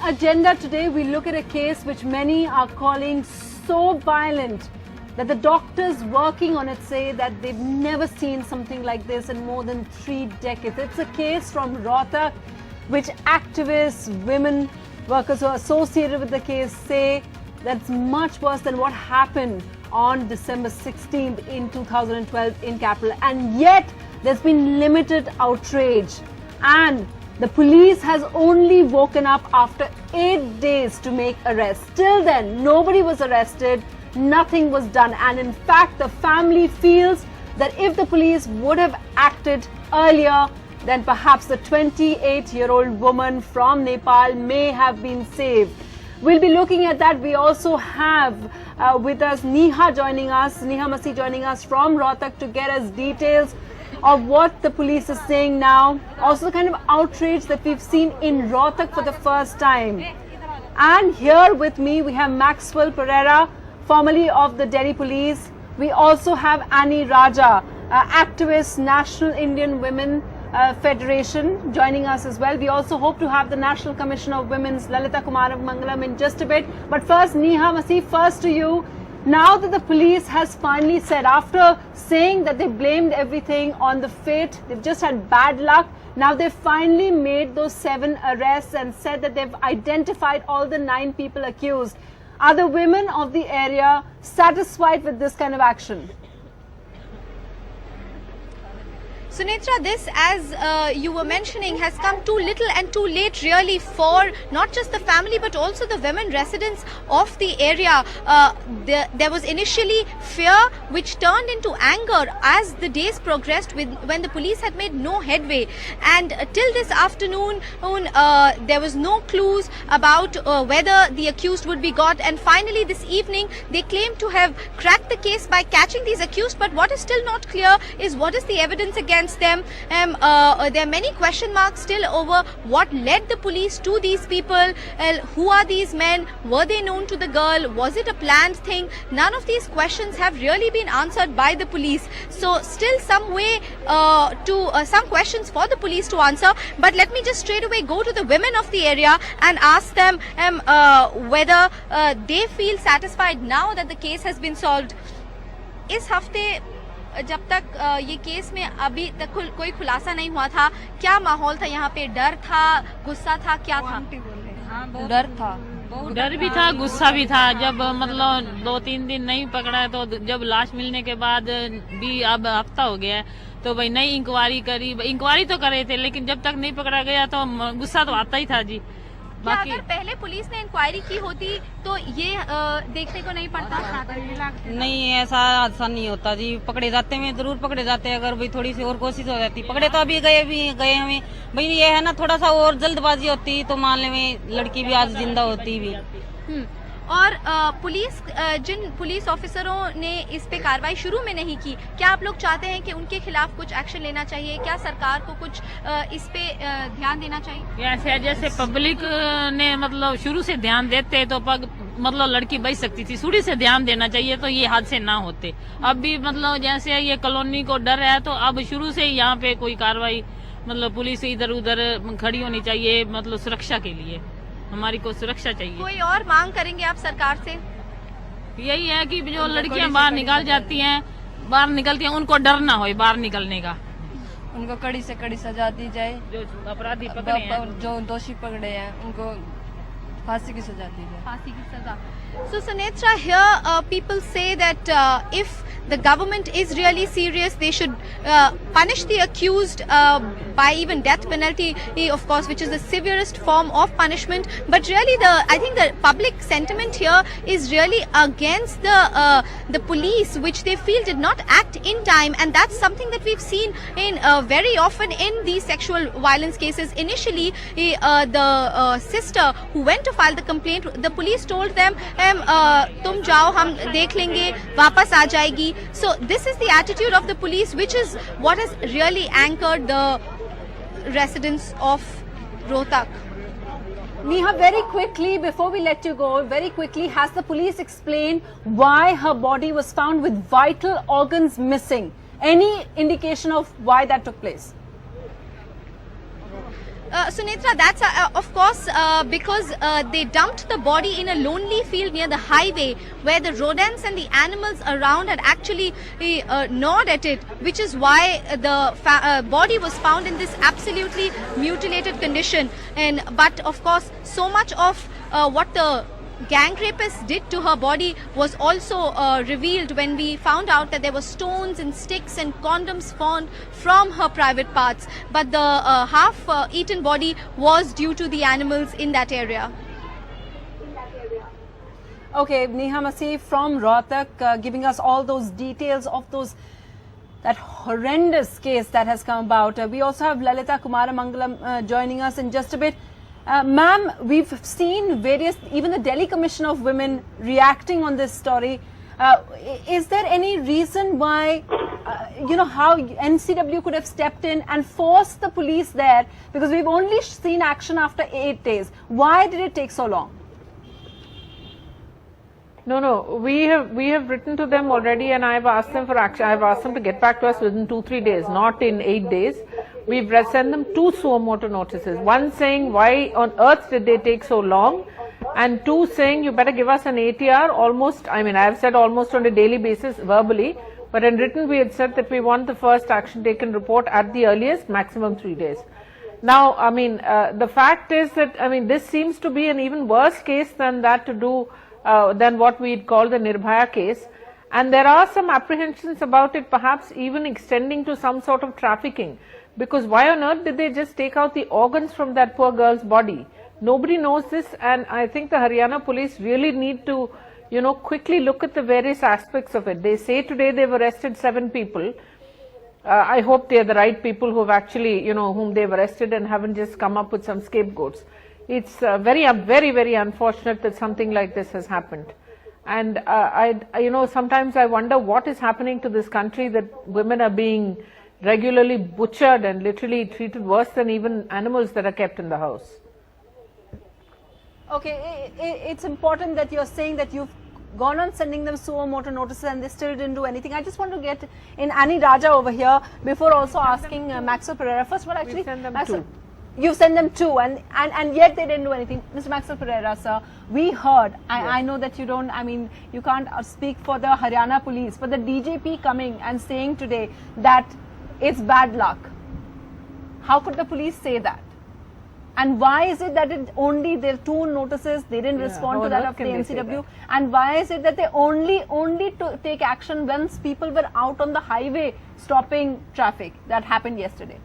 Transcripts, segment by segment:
agenda today, we look at a case which many are calling so violent that the doctors working on it say that they've never seen something like this in more than 3 decades. It's a case from Rohtak, which activists, women, workers who are associated with the case say that's much worse than what happened on December 16th in 2012 in capital. And yet, there's been limited outrage. And the police has only woken up after 8 days to make arrests. Till then, nobody was arrested, nothing was done. And in fact, the family feels that if the police would have acted earlier, then perhaps the 28-year-old woman from Nepal may have been saved. We'll be looking at that. We also have with us Neha Masih joining us from Rohtak to get us details of what the police is saying now. Also the kind of outrage that we've seen in Rohtak for the first time. And here with me we have Maxwell Pereira, formerly of the Delhi Police. We also have Annie Raja, activist, National Indian Women Federation, joining us as well. We also hope to have the National Commission of Women's Lalita Kumaramangalam in just a bit. But first, Neha Masih, first to you. Now that the police has finally said, after saying that they blamed everything on the fate, they've just had bad luck, now they've finally made those 7 arrests and said that they've identified all the 9 people accused. Are the women of the area satisfied with this kind of action? Sunetra, this, as you were mentioning, has come too little and too late really for not just the family but also the women residents of the area. There was initially fear which turned into anger as the days progressed when the police had made no headway. And till this afternoon, there was no clues about whether the accused would be got. And finally this evening, they claim to have cracked the case by catching these accused. But what is still not clear is what is the evidence against them. There are many question marks still over what led the police to these people. Who are these men? Were they known to the girl? Was it a planned thing? None of these questions have really been answered by the police. So still some way some questions for the police to answer. But let me just straight away go to the women of the area and ask them whether they feel satisfied now that the case has been solved. इस हफ्ते जब तक ये case में अभी तक कोई खुलासा नहीं हुआ था, क्या माहौल था यहाँ पे? डर था, गुस्सा था, क्या था? डर था, डर भी था, गुस्सा भी था। जब मतलब 2-3 दिन नहीं पकड़ा है, तो जब लाश मिलने के बाद भी अब हफ्ता हो गया है, तो भाई नई इंक्वायरी करी। इंक्वायरी तो करे थे, लेकिन जब तक नहीं पकड़ा गया तो गुस्सा तो आता ही था जी। बाकी अगर पहले पुलिस ने इंक्वायरी की होती तो ये देखने को नहीं पड़ता? नहीं, ऐसा हादसा नहीं होता जी। पकड़े जाते हैं, जरूर पकड़े जाते हैं। अगर भाई थोड़ी सी और कोशिश हो जाती, पकड़े तो अभी गए हमें। भाई ये है ना, थोड़ा सा और जल्दबाजी होती तो मामले में लड़की भी आज जिंदा होती भी। और जिन पुलिस ऑफिसरों ने इस पे कार्रवाई शुरू में नहीं की, क्या आप लोग चाहते हैं कि उनके खिलाफ कुछ एक्शन लेना चाहिए? क्या सरकार को कुछ इस पे ध्यान देना चाहिए? जैसे पब्लिक ने मतलब शुरू से ध्यान देते तो मतलब लड़की बच सकती थी। शुरू से ध्यान देना चाहिए तो ये हादसे ना होते। अब भी मतलब जैसे ये कॉलोनी को डर है, तो अब शुरू से यहाँ पे कोई कार्रवाई मतलब पुलिस इधर उधर खड़ी होनी चाहिए, मतलब सुरक्षा के लिए। हमारी को सुरक्षा चाहिए। कोई और मांग करेंगे आप सरकार से? यही है कि जो लड़कियां बाहर निकलती हैं, उनको डर ना हो बाहर निकलने का। उनको कड़ी से कड़ी सजा दी जाए। जो अपराधी पकड़े हैं, जो दोषी पकड़े हैं, उनको फांसी की सजा दी जाए। फांसी की सजा। So Sunetra, here people say that if the government is really serious, they should punish the accused by even death penalty, of course, which is the severest form of punishment. But really, I think the public sentiment here is really against the police, which they feel did not act in time, and that's something that we've seen in very often in these sexual violence cases. Initially, the sister who went to file the complaint, the police told them, तुम जाओ, हम देख लेंगे, वापस आ जाएगी. So this is the attitude of the police, which is what has really anchored the residents of Rohtak. Neha, very quickly, before we let you go, very quickly, has the police explained why her body was found with vital organs missing? Any indication of why that took place? Sunetra, that's of course because they dumped the body in a lonely field near the highway where the rodents and the animals around had actually gnawed at it, which is why the body was found in this absolutely mutilated condition. But of course, so much of what the gang rapist did to her body was also revealed when we found out that there were stones and sticks and condoms found from her private parts. But the half-eaten body was due to the animals in that area. Okay, Neha Masih from Rohtak giving us all those details of that horrendous case that has come about. We also have Lalita Kumaramangalam joining us in just a bit. Ma'am, we've seen even the Delhi Commission of Women reacting on this story. Is there any reason why, how NCW could have stepped in and forced the police there? Because we've only seen action after 8 days. Why did it take so long? No, we have written to them already, and I've asked them for action. I've asked them to get back to us within 2-3 days, not in 8 days. We've sent them 2 suo motu notices. One saying why on earth did they take so long, and 2 saying you better give us an ATR almost. I mean, I've said almost on a daily basis verbally, but in written we had said that we want the first action taken report at the earliest, maximum 3 days. Now, I mean, the fact is that, I mean, this seems to be an even worse case than than what we'd call the Nirbhaya case. And there are some apprehensions about it, perhaps even extending to some sort of trafficking. Because why on earth did they just take out the organs from that poor girl's body? Nobody knows this, and I think the Haryana police really need to, quickly look at the various aspects of it. They say today they've arrested 7 people. I hope they're the right people who've actually, whom they've arrested and haven't just come up with some scapegoats. It's very, very unfortunate that something like this has happened. And sometimes I wonder what is happening to this country, that women are being regularly butchered and literally treated worse than even animals that are kept in the house. Okay, it's important that you're saying that you've gone on sending them suo motu notices and they still didn't do anything. I just want to get in Annie Raja over here before also asking Maxwell Pereira. First of all, actually, you sent them 2 and yet they didn't do anything. Mr. Maxwell Pereira, sir, we heard, I know that you can't speak for the Haryana police, but the DGP coming and saying today that it's bad luck. How could the police say that? And why is it that there are 2 notices, they didn't respond to that of the NCW? And why is it that they only take action once people were out on the highway stopping traffic? That happened yesterday.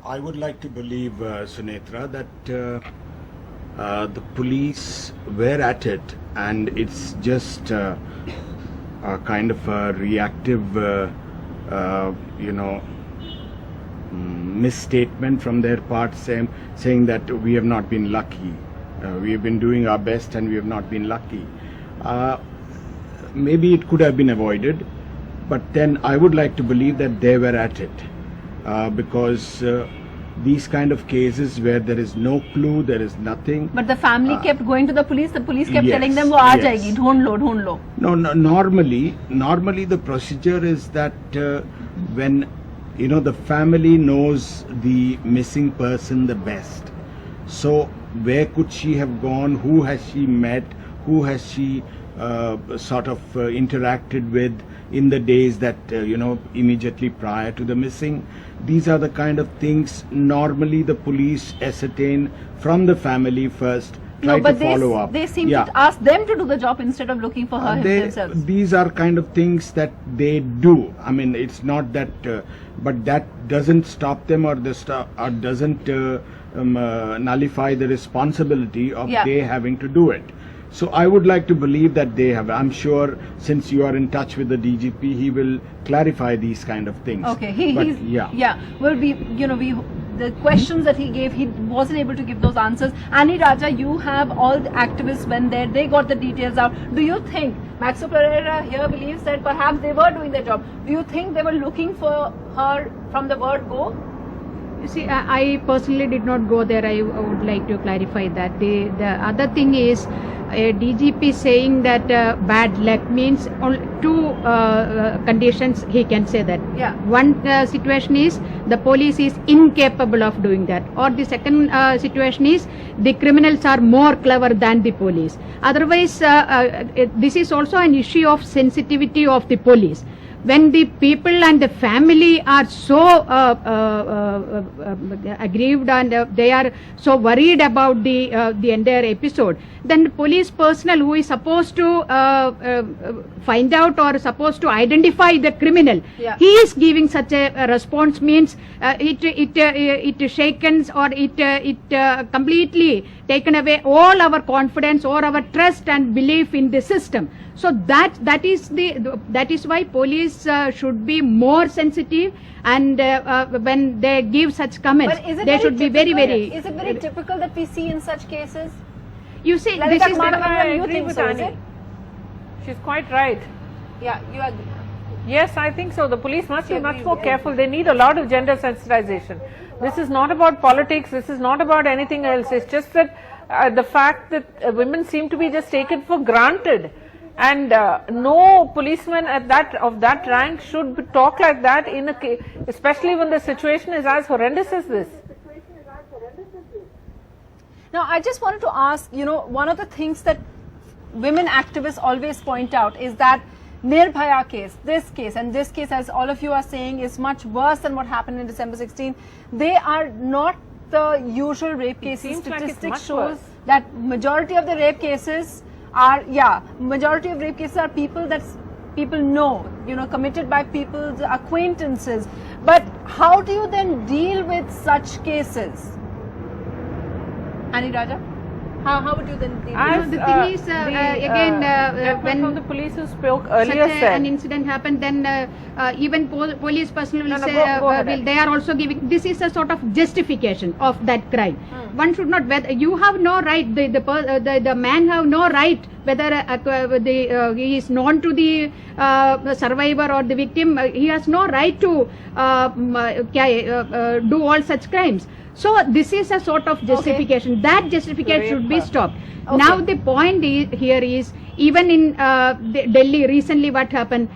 I would like to believe, Sunetra, that the police were at it, and it's just a kind of a reactive misstatement from their part, saying that we have not been lucky. We have been doing our best and we have not been lucky. Maybe it could have been avoided, but then I would like to believe that they were at it, because these kind of cases where there is no clue, there is nothing. But the family kept going to the police kept telling them, wo aa jayegi, dhund lo. No, normally the procedure is that when the family knows the missing person the best, so where could she have gone, who has she met, who has she interacted with in the days that immediately prior to the missing. These are the kind of things normally the police ascertain from the family first, try to follow up. They seem to ask them to do the job instead of looking for her themselves. These are kind of things that they do. I mean, it's not that, but that doesn't stop them or doesn't nullify the responsibility of they having to do it. So I would like to believe that they have. I'm sure since you are in touch with the DGP, he will clarify these kind of things. Okay, Well, the questions that he gave, he wasn't able to give those answers. Annie Raja, you have all the activists went there, they got the details out. Do you think Maxwell Pereira here believes that perhaps they were doing their job? Do you think they were looking for her from the word go? You see, I personally did not go there. I would like to clarify that. The other thing is, DGP saying that bad luck means two conditions he can say that. Yeah. One situation is the police is incapable of doing that, or the second situation is the criminals are more clever than the police. Otherwise, this is also an issue of sensitivity of the police. When the people and the family are so aggrieved and they are so worried about the entire episode, then the police personnel who is supposed to find out or supposed to identify the criminal, Yeah. he is giving such a response means it shakens or it completely taken away all our confidence or our trust and belief in the system. So that is why police should be more sensitive, and when they give such comments, But is it they very should be very typical- Is it very typical that we see in such cases? You see, Lalita this is Kumar the, Mangalam, you agree think with so, is Annie. it? She's quite right. Yeah, you agree. Yes, I think so. The police must be Yeah, much we- more careful. They need a lot of gender sensitization. This is not about politics. This is not about anything else. It's just that the fact that women seem to be just taken for granted, and no policeman at that rank should talk like that in a especially when the situation is as horrendous as this. Now, I just wanted to ask, one of the things that women activists always point out is that Nirbhaya case, this case, and this case, as all of you are saying, is much worse than what happened in December 16. They are not the usual rape cases. seems like it's Statistics much shows worse. that majority of the rape cases are, majority of rape cases are people that people know, committed by people's acquaintances. But how do you then deal with such cases? Annie Raja? How would you then deal with As the thing is, again, gentleman when from the police who spoke such earlier an said, incident happened, then even police personnel will No, say go ahead. they are also giving, this is a sort of justification of that crime. One should not, whether you have no right, the man have no right, whether he is known to the survivor or the victim, he has no right to do all such crimes. So this is a sort of justification. That justification should be stopped. Okay. Now the point here is, even in Delhi recently what happened,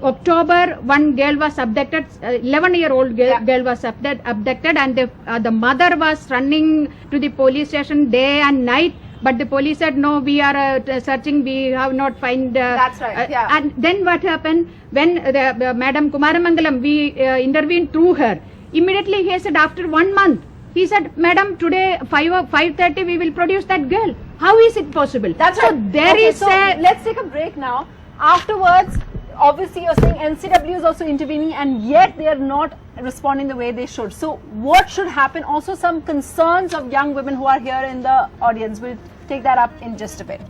October, one girl was abducted, 11-year-old girl was abducted, and the mother was running to the police station day and night, but the police said, no, we are searching, we have not find. That's right, yeah. And then what happened, when Madam Kumaramangalam, we intervened through her, immediately he said, after 1 month, he said, Madam, today 5:30 we will produce that girl. How is it possible? That's so right. There Okay, is so let's take a break now. Afterwards, obviously you're saying NCW is also intervening, and yet they are not responding the way they should. So what should happen? Also some concerns of young women who are here in the audience. We'll take that up in just a bit.